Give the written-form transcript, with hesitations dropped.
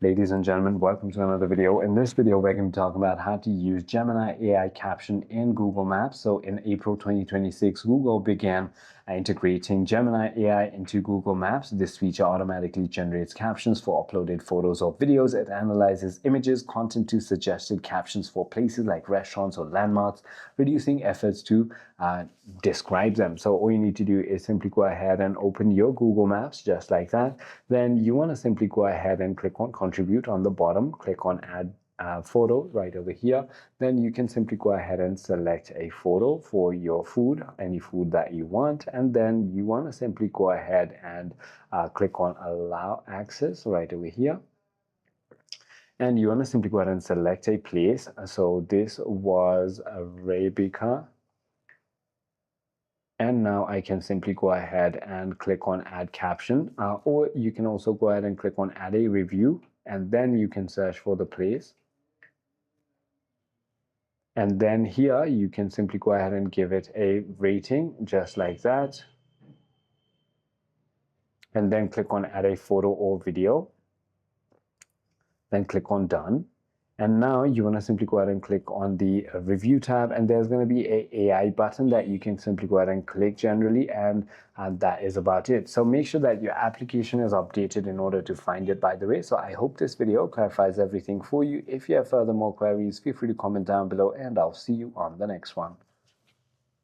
Ladies and gentlemen, welcome to another video. In this video, we're going to talk about how to use Gemini AI Caption in Google Maps. So in April 2026, Google began integrating Gemini AI into Google Maps. This feature automatically generates captions for uploaded photos or videos. It analyzes images, content to suggested captions for places like restaurants or landmarks, reducing efforts to describe them. So all you need to do is simply go ahead and open your Google Maps just like that. Then you want to simply go ahead and click on contribute on the bottom, click on add photo right over here. Then you can simply go ahead and select a photo for your food, any food that you want, and then you want to simply go ahead and click on allow access right over here. And you want to simply go ahead and select a place. So this was Arabica. And now I can simply go ahead and click on add caption, or you can also go ahead and click on add a review, and then you can search for the place. And then here you can simply go ahead and give it a rating just like that. And then click on add a photo or video. Then click on done. And now you want to simply go ahead and click on the review tab, and there's going to be a AI button that you can simply go ahead and click generally, and that is about it. So make sure that your application is updated in order to find it, by the way. So I hope this video clarifies everything for you. If you have further more queries, feel free to comment down below, and I'll see you on the next one.